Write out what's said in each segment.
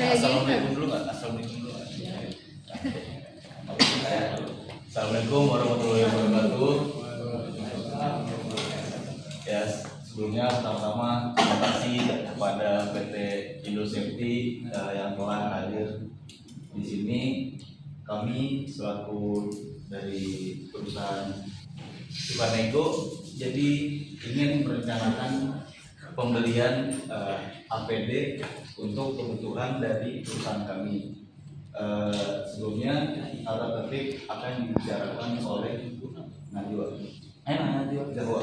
Assalamualaikum dulu nggak? Assalamualaikum dulu nggak? Assalamualaikum warahmatullahi wabarakatuh. Ya, sebelumnya pertama-tama terima kasih kepada PT Indo Safety yang telah hadir di sini. Kami selaku dari perusahaan Sukanego jadi ingin merencanakan pembelian APD untuk kebutuhan dari perusahaan kami. Sebelumnya tata tertib akan dibicarakan oleh Najwa. Najwa Jawa.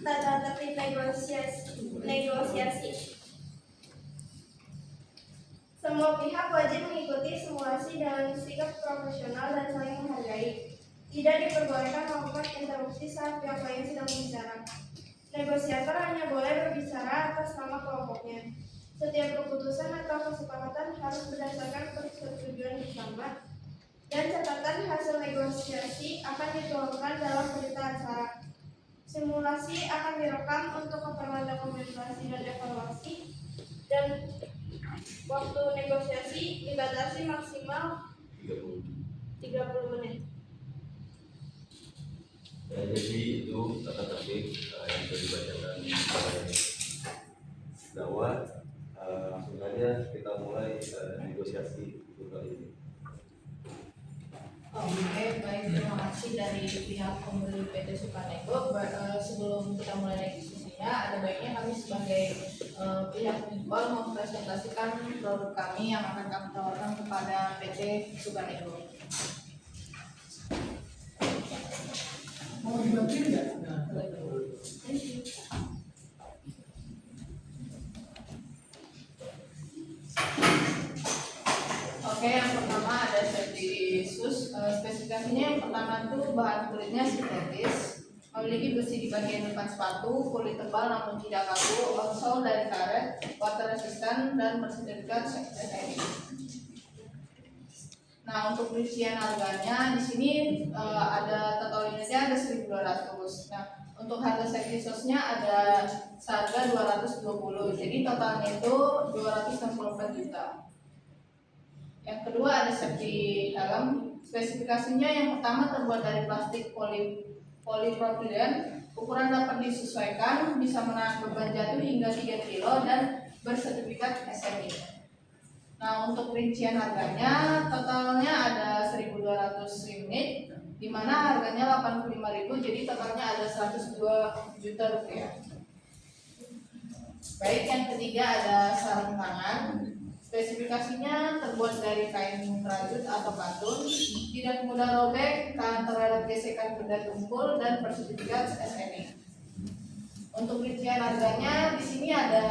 Tata tertib negosiasi. Semua pihak wajib mengikuti simulasi dengan sikap profesional dan saling menghargai. Tidak diperbolehkan melakukan interupsi saat pihak lain sedang berbicara. Negosiator hanya boleh berbicara atas nama kelompoknya. Setiap keputusan atau kesepakatan harus berdasarkan persetujuan bersama, dan catatan hasil negosiasi akan dituangkan dalam berita acara. Simulasi akan direkam untuk keperluan dokumentasi dan evaluasi, dan waktu negosiasi dibatasi maksimal 30 menit. Ya, jadi itu tata tertib yang sudah dibacakan oleh Dawa. Langsung saja kita mulai negosiasi untuk kali ini. Oke, baik, terima kasih dari pihak pembeli PT Sukanego. Sebelum kita mulai diskusinya, ada baiknya kami sebagai pihak penjual mempresentasikan produk kami yang akan kami tawarkan kepada PT Sukanego. Mau dibantuin nggak? Oke, yang pertama ada safety shoes. Spesifikasinya yang pertama itu bahan kulitnya sintetis, memiliki besi di bagian depan sepatu, kulit tebal namun tidak kaku, outsole dari karet, water resistant, dan bersertifikat SNI. Nah, untuk rincian harganya di sini ada total unitnya ada 1.200. Nah, untuk harga safety shoes-nya ada seharga 220. Jadi totalnya itu 264 juta. Yang kedua ada safety dalam. Spesifikasinya yang pertama terbuat dari plastik polipropylen. Ukuran dapat disesuaikan, bisa menahan beban jatuh hingga 3 kg dan bersertifikat SNI. Nah, untuk rincian harganya totalnya ada 1.200 unit, di mana harganya 85.000, jadi totalnya ada 102 juta rupiah. Baik, yang ketiga ada sarung tangan. Spesifikasinya terbuat dari kain rajut atau katun, tidak mudah robek, tahan terhadap gesekan benda tumpul, dan bersertifikat SNI. Untuk rincian harganya di sini ada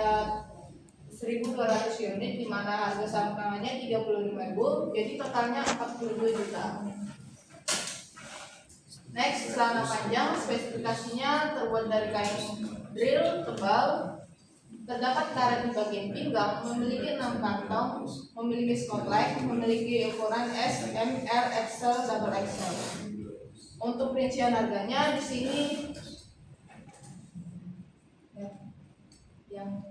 1.200 unit, di mana harga sarung tangannya 35.000, jadi totalnya 42 juta. Next, celana panjang. Spesifikasinya terbuat dari kain drill tebal, terdapat karet di bagian pinggang, memiliki 6 kantong, memiliki spotlight, memiliki ukuran S, M, L, XL, double XL. Untuk rincian harganya di sini yang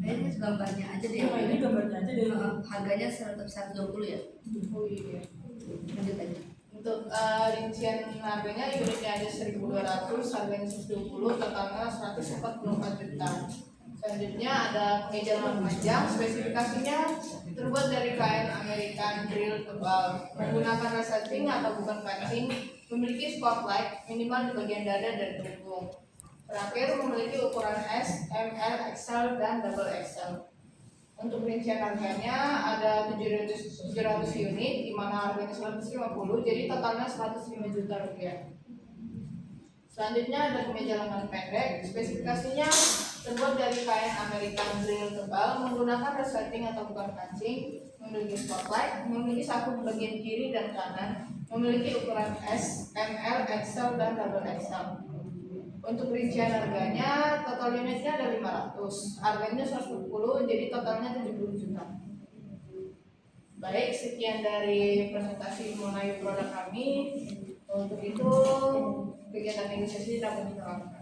ini gambarnya aja deh. Ini gambarnya aja deh. Harganya 120 ya. oh iya. Lanjut aja. Untuk rincian harganya unitnya ada 1.200, harganya 120, totalnya 144 juta. Selanjutnya ada kemeja lengan panjang. Spesifikasinya terbuat dari kain American drill tebal, menggunakan resleting atau bukan pancing, memiliki spotlight minimal di bagian dada dan punggung. Terakhir memiliki ukuran S, M, L, XL, dan double XL. Untuk rincian harganya ada 700 unit, di mana harganya 150, jadi totalnya 105 juta rupiah. Selanjutnya ada kemeja lengan pendek, spesifikasinya terbuat dari kain American drill tebal, menggunakan resleting atau bukan kancing, memiliki spotlight, memiliki saku bagian kiri dan kanan, memiliki ukuran S, ML, XL, dan double XL. Untuk rincian harganya, total unitnya ada 500, harganya 110, jadi totalnya 70 juta. Baik, sekian dari presentasi mengenai produk kami. Untuk itu, kegiatan negosiasi dapat dilakukan.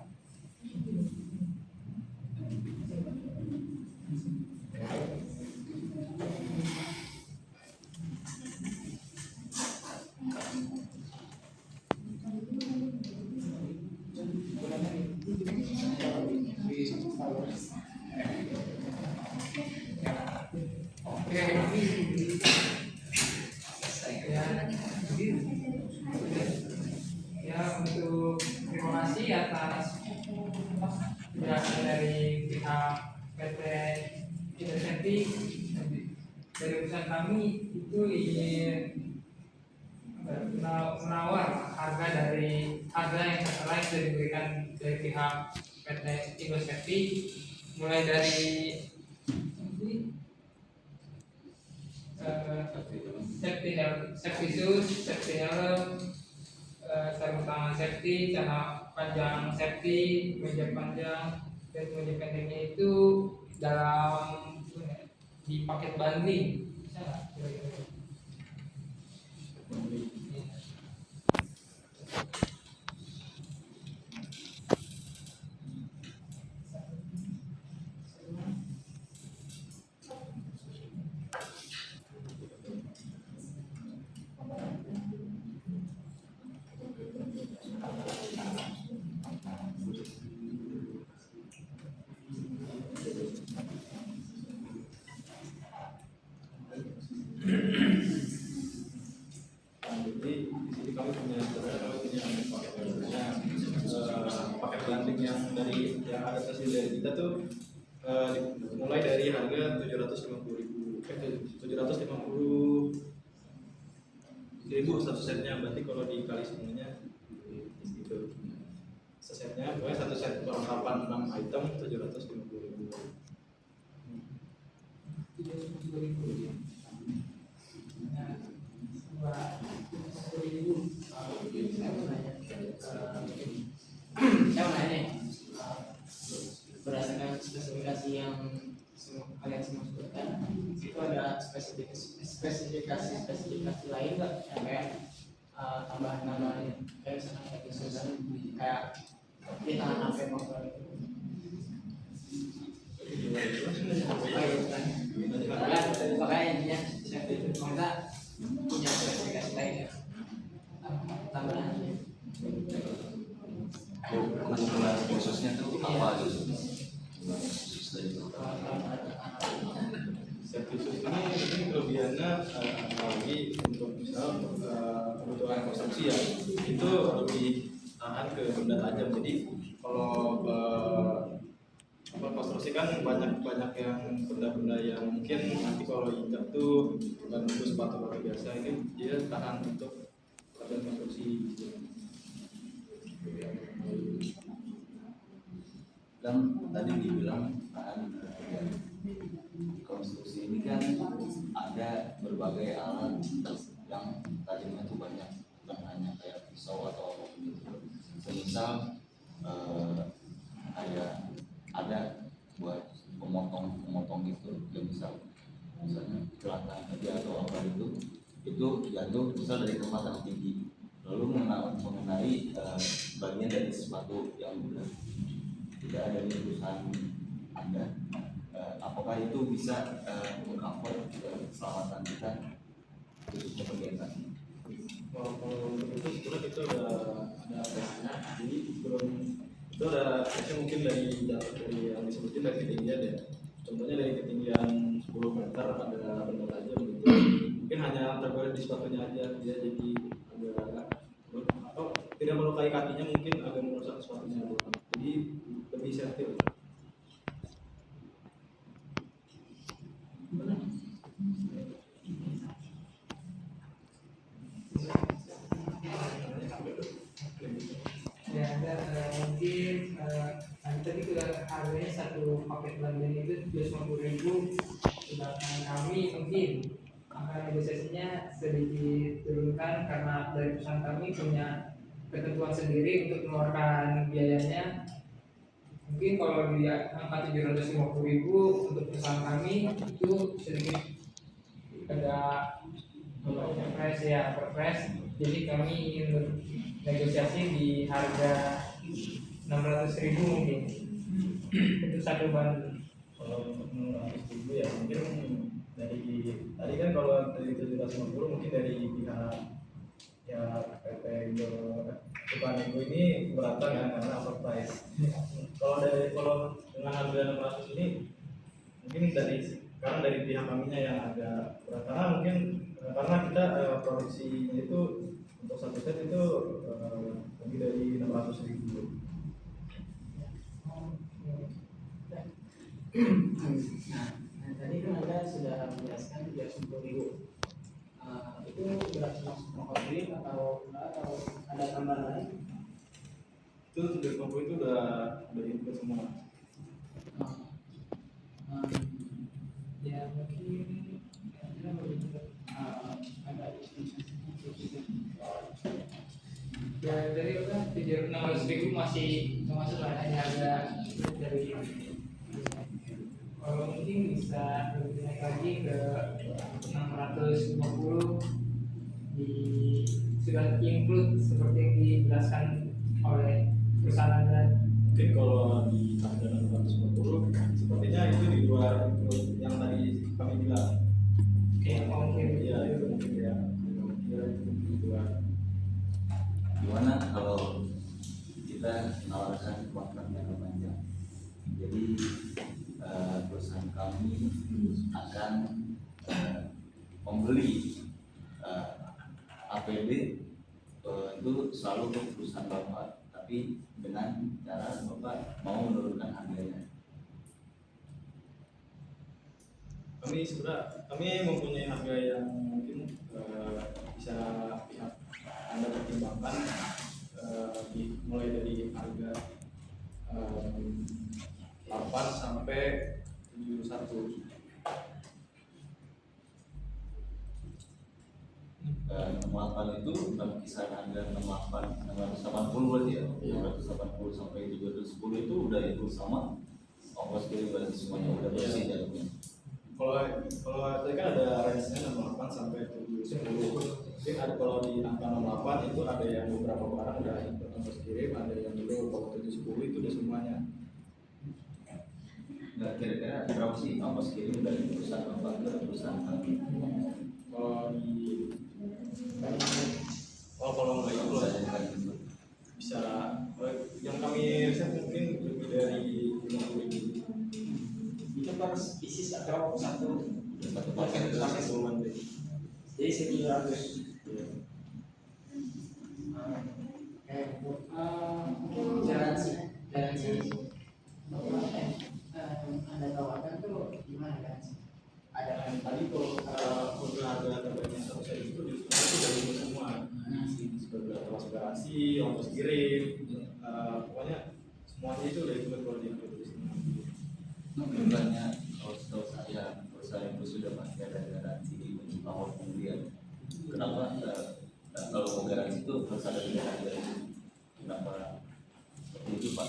Ya, untuk terima kasih atas penjelasan dari pihak PT Intersentif. Dari urusan kami itu ingin menawar harga yang setelah yang sudah diberikan dari pihak PT Intersentif, mulai dari safety shoes, safety helm, sarung tangan safety, celana panjang safety, meja panjang dan meja pendeknya itu dalam di paket bundling. Bisa nggak kira-kira? Jadi di sini kami punya paket bundling yang ada hasil dari kita tuh mulai dari harga 750.000 satu setnya, berarti kalau dikali semuanya itu sesetnya, pokoknya satu set perlengkapan 6 item 750.000. Saya mau nanya nih, berdasarkan spesifikasi yang kalian semua sebutkan, itu ada spesifikasi lain nggak yang kayak tambahan-tambahan kayak misalkan kayak khususan kayak di tangan HP motor itu? Makanya intinya kita punya spesifikasi lain ya, tambahan. Masalah khususnya itu apa gitu? Sertifikat ini kelebihannya lagi untuk misal kebutuhan konstruksi ya, itu lebih tahan ke benda tajam. Jadi kalau konstruksi kan banyak yang benda-benda yang mungkin nanti kalau injak tuh bukan untuk sepatu pakai biasa, ini dia tahan untuk bagian konstruksi. Kan tadi dibilang konstruksi ini kan ada berbagai alat yang tajamnya itu banyak, bukan hanya kayak pisau atau apapun itu. Semisal ada buat pemotong gitu, yang misalnya kecelakaan aja atau apa itu jatuh misal dari tempat yang tinggi, lalu mengenai bagian dari sepatu yang berat, tidak ada di perusahaan Anda, apakah itu bisa mengcover keselamatan kita khususnya bagian kaki? Kalau untuk itu sebetulnya kita ada tesnya, jadi belum itu ada tesnya mungkin dari yang disebutin dari ketinggian ya. Contohnya dari ketinggian 10 meter ada benda tajam gitu, mungkin hanya tergores di sepatunya aja, dia jadi agak tidak melukai kakinya, mungkin agak merusak sepatunya doang. Jadi lebih safety. harganya satu paket belanja itu 250.000, sedangkan kami mungkin akan negosiasinya sedikit turunkan karena dari perusahaan kami punya ketentuan sendiri untuk mengeluarkan biayanya. Mungkin kalau di angka 750.000 untuk perusahaan kami itu sedikit ada perpres ya, perpres. Jadi kami ingin negosiasi di harga 600.000 mungkin untuk satu ban. Kalau untuk 600.000 ya mungkin dari tadi kan kalau dari 750 mungkin dari pihak ya PT Depan Ibu ini keberatan ya karena overprice. Kalau dengan harga 600 ini mungkin karena dari pihak kaminya yang agak berat karena mungkin karena kita produksinya itu untuk satu set itu lebih dari 600.000. Nah, tadi kan Anda sudah menjelaskan 310.000. Itu berarti langsung mengkomplit atau ada tambahan lain? Itu 350 itu udah input semua. Ya mungkin ada Ya dari udah 600.000 masih termasuk hanya harga dari. Kalau mungkin bisa lebih naik lagi ke 650 di sudah include seperti yang dijelaskan oleh perusahaan Anda. Mungkin kalau di harga 650 sepertinya itu di luar yang tadi kami bilang. Oke, mungkin Iya itu mungkin ya. Kira itu di luar. Gimana kalau kita menawarkan kontrak jangka panjang? Jadi perusahaan kami akan membeli APD itu selalu ke perusahaan Bapak, tapi dengan cara Bapak mau menurunkan harganya. Kami mempunyai harga yang mungkin bisa pihak Anda pertimbangkan mulai dari harga 8 sampai 71. 68 itu dalam kisaran harga 680 berarti ya, 680 sampai 710 itu udah itu sama ongkos kirim berarti semuanya udah bersih jalurnya. Kalau tadi kan ada range-nya 68 sampai 710. Mungkin ada kalau di angka 68 itu ada yang beberapa barang udah input ongkos kirim, ada yang dulu kalau 710 itu udah semuanya. Nggak, kira-kira berapa sih ongkos kirim dari perusahaan Bapak ke perusahaan kami? Kalau nggak itu bisa yang kami riset mungkin lebih dari 50.000. itu per spesies atau satu Paket volume. jadi 700. Mungkin garansi Anda tawarkan tuh gimana garansi? Ada kan tadi kalau untuk harga terbaiknya satu set itu justru dari itu semua termasuk garansi, ongkos kirim, pokoknya semuanya itu udah ikut kalau di Sebenarnya kalau setahu saya perusahaan itu sudah pasti ada garansi untuk awal pembelian. Kenapa kalau mau garansi itu harus ada garansi? Kenapa seperti itu Pak?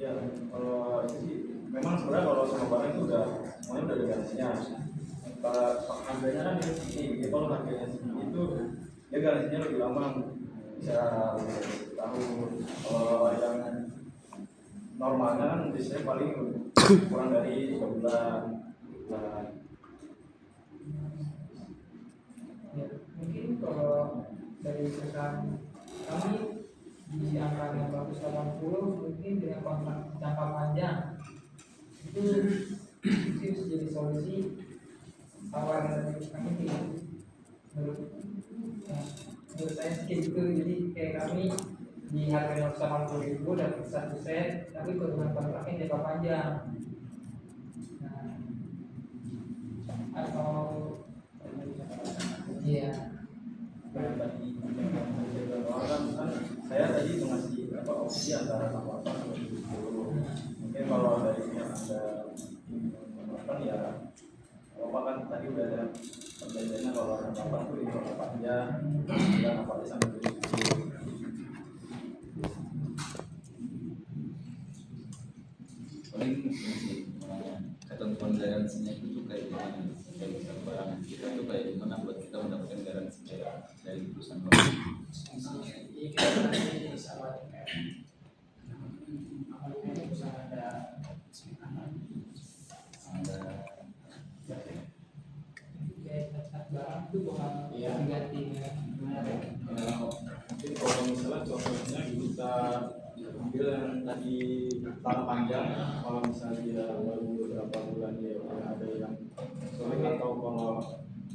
Ya, kalau itu sih memang sebenarnya kalau semua barang itu semuanya udah ada garansinya. Harganya kan ini, kalau harganya segini itu dia garansinya lebih lama, bisa tahun. Kalau yang normalnya kan biasanya paling kurang dari 3 bulan. Ya, mungkin kalau dari perusahaan kami di angka 680 mungkin dengan kontrak jangka panjang itu mungkin bisa jadi solusi tawaran dari kami tinggi. menurut nah, menurut saya sih kayak gitu. Jadi kayak kami di harga 180.000 dapat satu set, tapi keuntungan kontraknya jangka panjang. Nah, atau iya Kayak tadi kan saya tadi mengasih opsi antara apa mungkin kalau dari pihak anda ya apa kan tadi udah ada perjanjiannya kalau apa tuh itu apa aja dan apa aja sampai paling masih ketentuan garansinya itu tuh kayak gimana, kayak misalnya barang kita tuh kayak gimana buat kita mendapatkan garansi dari perusahaan Jadi kita nanti sama awalnya bisa ada kayak cacat barang itu bakal Iya. diganti ya. mungkin kalau misalnya contohnya kita ambil yang tadi tanah panjang, kalau misalnya dia baru beberapa bulan dia ada yang sulit atau kalau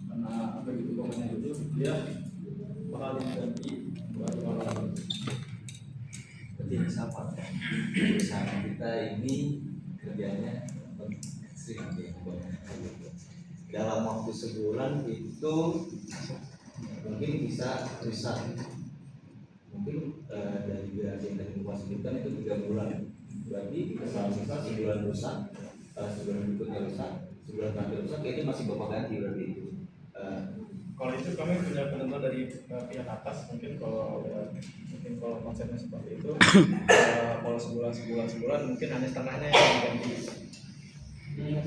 kena apa gitu komennya itu dia bakal diganti buat orang. Berarti bisa Pak, perusahaan kita ini kerjanya ekstrim ya, dalam waktu sebulan itu mungkin bisa rusak, mungkin dari garansi yang tadi Bapak sebutkan itu 3 bulan, berarti kalau misal sebulan rusak, sebulan berikutnya rusak, sebulan terakhir rusak, itu masih Bapak ganti berarti itu. Kalau itu kami punya penentuan dari pihak atas, mungkin kalau konsepnya seperti itu kalau sebulan mungkin hanya setengahnya yang diganti. Ya,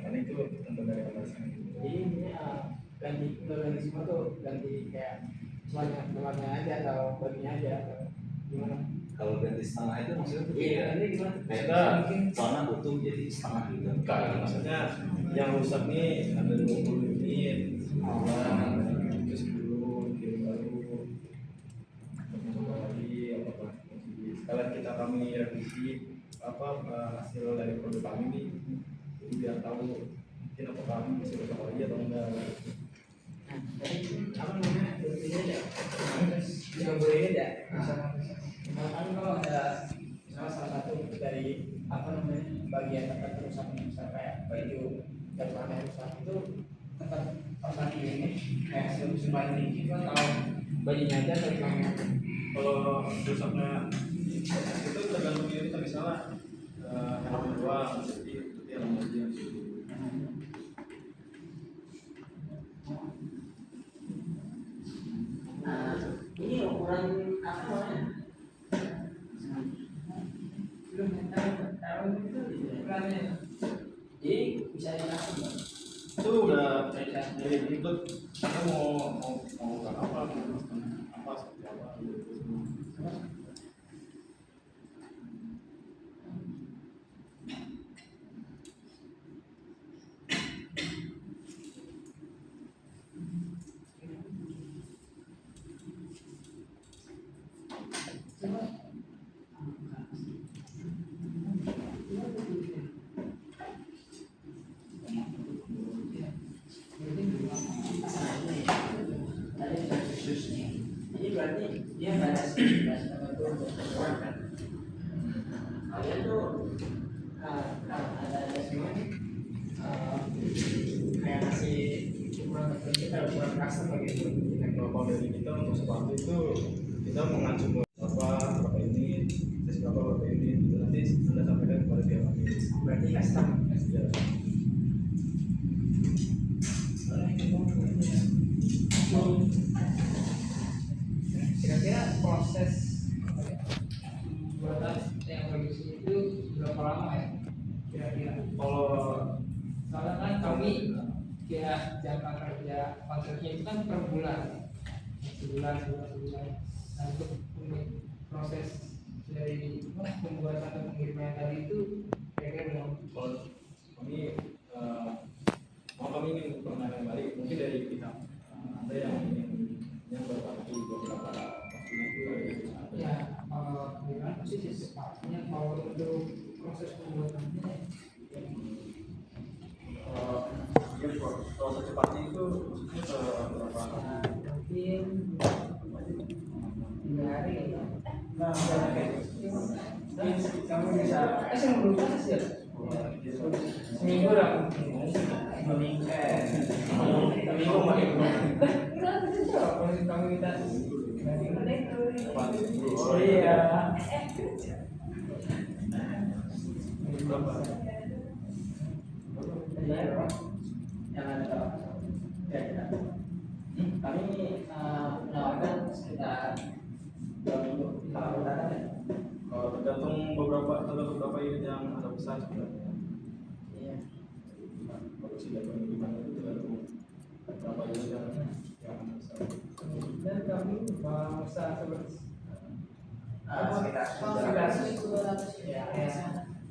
karena itu tentuan dari atas. jadi ini ganti semua tuh ganti kayak semuanya aja atau baginya aja atau gimana? Kalau ganti setengah itu maksudnya tuh Iya, ini gimana? Kita mungkin celana butuh jadi setengah gitu. maksudnya yang rusak nih ada 20 unit, terus 10 kirim baru, lagi apa sekalian kita kami revisi hasil dari produk kami nih, jadi biar tahu mungkin apakah kami bisa rusak lagi atau enggak. Tadi apa namanya? Boleh aja. Yang boleh aja. Misalkan kalau ada salah satu dari apa namanya bagian tempat rusak misal kayak baju dan celana rusak itu tetap pasang ini kayak sebanyak ini kan kalau bajunya aja atau gimana? Kalau rusaknya itu tergantung unit, misalnya helm doang, seperti itu yang bagian Ini ukuran apa namanya? belum tahu itu ukurannya. Jadi bisa dikasih Bang. itu udah jadi ikut kita mau apa seperti apa gitu. Jadi berarti dia nggak ada tertentu untuk ukuran kan? Kalian tuh ada semua kayak ngasih ukuran tertentu kita ukuran custom begitu. Kalau dari kita untuk sepatu itu kita mengacu berapa ini, tes berapa ini, itu nanti anda sampaikan kepada pihak kami. Berarti custom. Ya. Kira-kira proses pembuatan yang produksi itu berapa lama ya? Kira-kira Kalau soalnya kan kami ya jangka kerja kontraknya itu kan per bulan, sebulan. Nah untuk proses dari pembuatan atau pengiriman tadi itu kira-kira berapa? kami kami ingin pertanyaan kembali mungkin dari pihak anda yang berbagi beberapa waktunya itu ada. Ya kalau pengiriman pasti secepatnya, kalau untuk proses pembuatannya Kalau secepatnya itu maksudnya Nah, kamu bisa, seminggu berapa sih ya? Seminggu lah mungkin. Seminggu makin kalau kamu minta iya. Yang ada kami menawarkan sekitar 2 minggu kalau bertahan ya. Tergantung beberapa unit yang ada pesan sebenarnya. Iya. Kalau sudah gimana itu tergantung berapa unit yang ada pesan. Dan kami masa seperti sekitar 1.200 ya.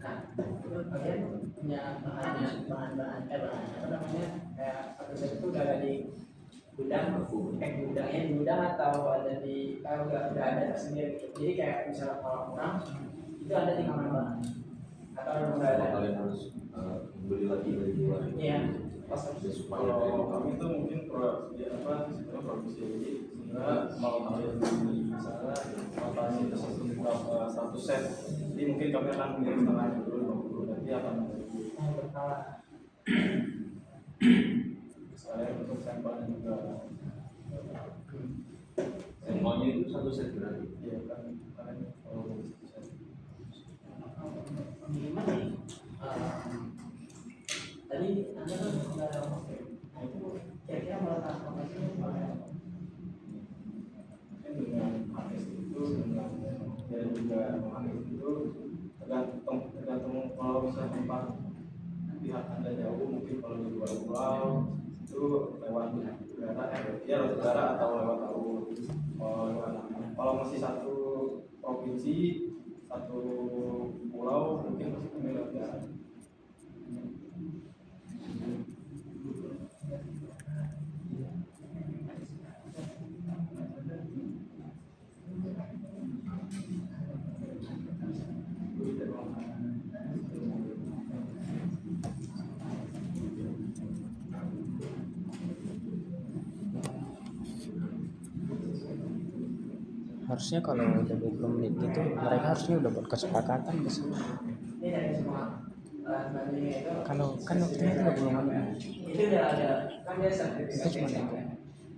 Nah, itu kalian punya bahan apa namanya kayak satu set itu udah ada di gudang, gudangnya di gudang atau ada di udah ada tersendiri gitu. Jadi kayak misalnya kalau kurang itu ada tinggal nambah atau udah ada. Kalian harus beli lagi dari luar. Iya. Kalau kami itu mungkin sebenarnya produksi jadi sebenarnya mau kalian beli misalnya batasi tersebut berapa 100 set, jadi mungkin kami akan mengirim setengah dulu 50, nanti akan Berkala. sekalian untuk sampel dan juga Semuanya itu 1 set berarti. iya kan kalian kalau beli 1 set. Gimana nih? Tadi Anda kan sudah ada oke. Nah itu kira-kira mau transformasinya gimana? Dengan harness itu dan juga harness itu tergantung kalau misalnya tempat pihak Anda jauh, mungkin kalau di luar pulau itu lewat udara atau lewat laut. Kalau masih satu provinsi, satu pulau, mungkin masih kami lewat darat. Harusnya kalau udah 20 menit gitu mereka harusnya udah buat kesepakatan ke sini. Ini dari semua bahan-bahannya itu. Kalau kan waktunya 30 menit. Itu udah ada kan dia sertifikasi. Itu cuma itu.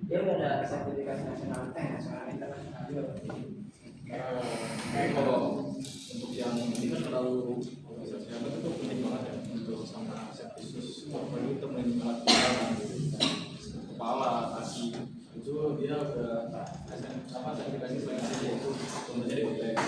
Dia udah ada sertifikasi nasional, nasional internasional juga. Kalau untuk yang ini kan terlalu organisasinya itu penting banget ya untuk sama servisus apalagi untuk menyesuaikan kepala kaki itu dia udah sertifikasi selain itu contohnya di hotel.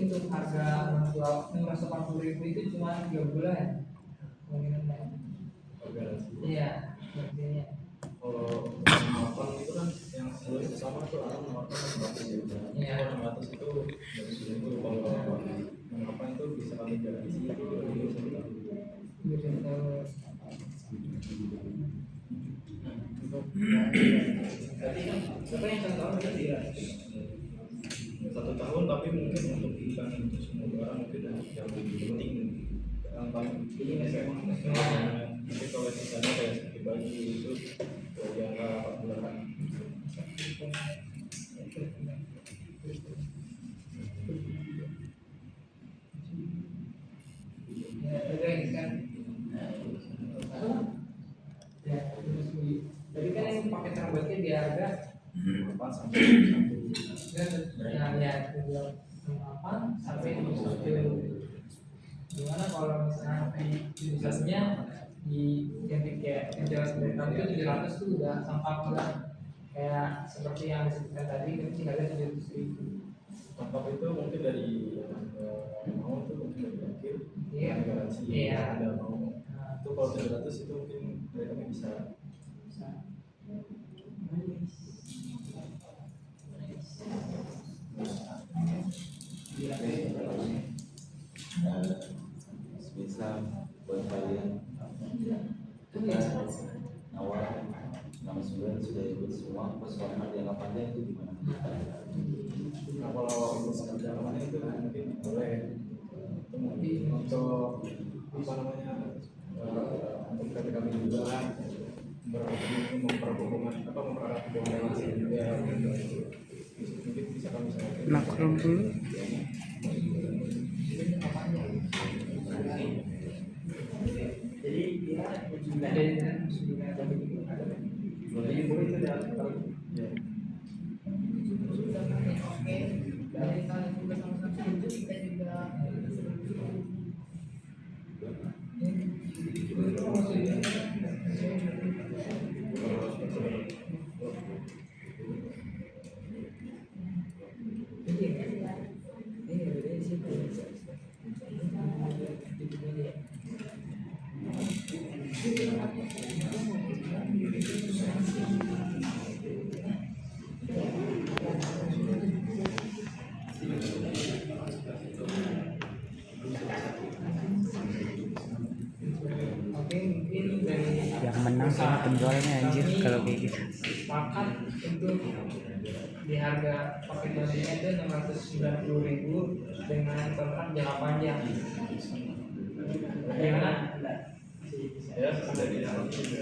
Untuk harga 680.000 itu cuma 3 bulan kemungkinannya. Iya, artinya. Kalau nomor itu kan yang sebelum sama tuh orang nomor Iya. 600 itu dari sini itu kalau mengapa itu bisa kami garansi itu lebih Gitu. Berarti kan apa yang 1 tahun berarti ya? 1 tahun, tapi mungkin untuk bukan untuk semua orang, mungkin yang lebih penting yang paling penting SMA. Tapi kalau misalnya kayak seperti baju itu jangka 4 bulan. Ya, udah ini kan. Ya, terus jadi kan yang paket rambutnya di harga 4 sampai 1. ya 8 sampai 21. Gimana kalau misalnya di jurusannya di ganti kayak yang jelas dari kamu itu 700 tuh udah sampah banget, kayak seperti yang disebutkan tadi kan tinggalnya 700.000. Top itu mungkin dari yang mau itu mungkin dari akhir. Iya. Garansi. Iya. Ada mau. Itu kalau 700 itu mungkin mereka bisa. Misal buat kalian kita awal 69 sudah ikut semua, persoalan yang panjang itu gimana? Nah, kalau untuk pendalaman itu mungkin boleh itu mungkin untuk apa namanya untuk kami juga memperhubungan apa mempererat hubungan relasi juga mungkin bisa kami sampaikan. Makrum dulu. Jadi dia Jadi boleh itu ya. Ya. Oke, dari kalian juga sama-sama itu kita juga Oke, mungkin dari Yang menang sama penjualnya anjir kalau kayak gitu. sepakat untuk di harga paket jadinya itu 690.000 dengan kontrak jangka panjang. Gimana? Ya, sudah di dalam. Jadi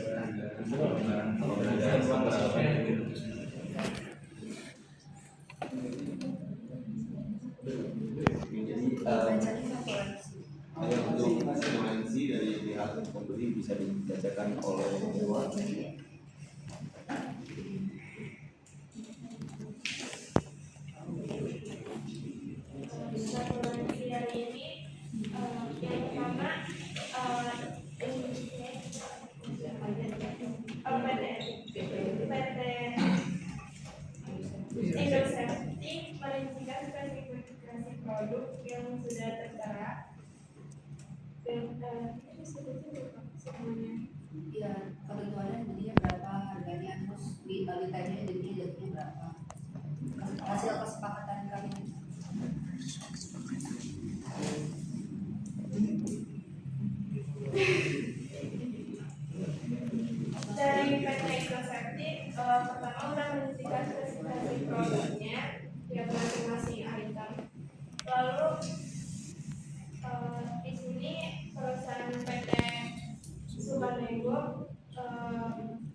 ada untuk dimensi dari pihak pembeli bisa dibacakan oleh dewan. Naturalisasi hari ini yang pertama PT Indosafety merincikan spesifikasi produk yang sudah tertera dan semuanya. Ya, ketentuannya jadinya berapa, harganya, terus ditanya jadinya berapa. Hasil kesepakatan kalian. Dari PT Indosafety pertama udah merincikan spesifikasi produknya yang masing-masing item. Lalu di sini perusahaan PT Subanego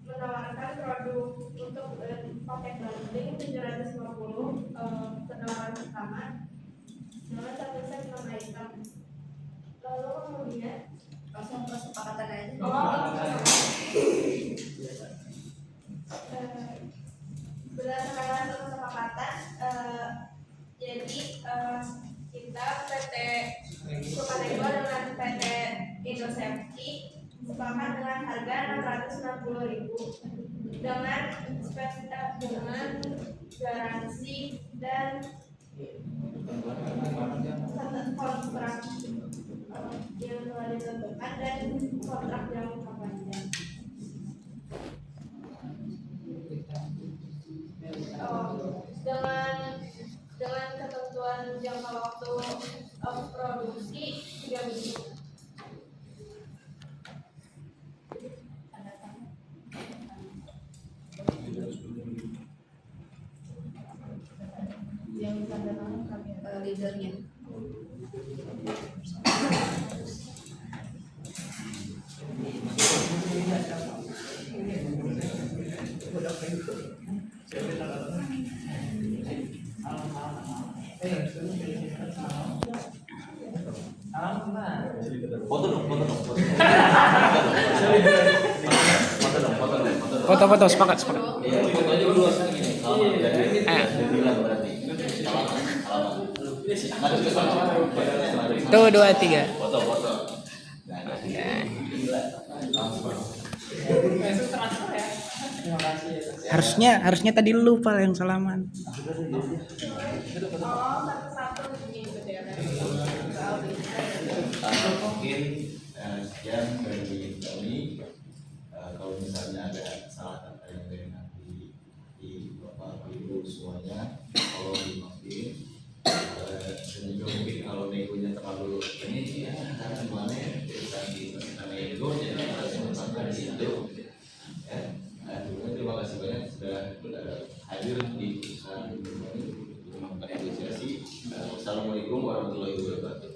menawarkan produk untuk paket bundling 750 penawaran pertama dengan 1 set 6 item. Lalu kemudian Langsung kesepakatan aja. berdasarkan hasil kesepakatan jadi kita PT Subanego dengan PT Indosafety sepakat dengan harga 660.000 dengan dengan garansi dan kontrak yang telah ditentukan dan kontrak jangka panjang. Dengan ketentuan jangka waktu produksi 3 minggu. leadernya. Foto dong, foto dong, foto. Foto dong, foto dong, foto dong. Foto-foto sepakat. Iya, foto aja dulu segini. Halaman dari Ayo. bilang berarti. Halaman. Maju ke sana. Tuh 2 3. Foto, foto. Nah, gila. Langsung. Terima kasih ya. Harusnya tadi lu Pal yang salaman. Satu-satu bunyi bendera. Mungkin sekian dari kami. Kalau misalnya ada salah kata yang dari nanti di Bapak Ibu semuanya, kalau dimaafin. Dan juga mungkin kalau negonya terlalu ini ya karena gimana ya kita nego jadi harus menetapkan di situ. Ya, terima kasih banyak sudah hadir di perusahaan untuk melakukan negosiasi. Wassalamualaikum warahmatullahi wabarakatuh.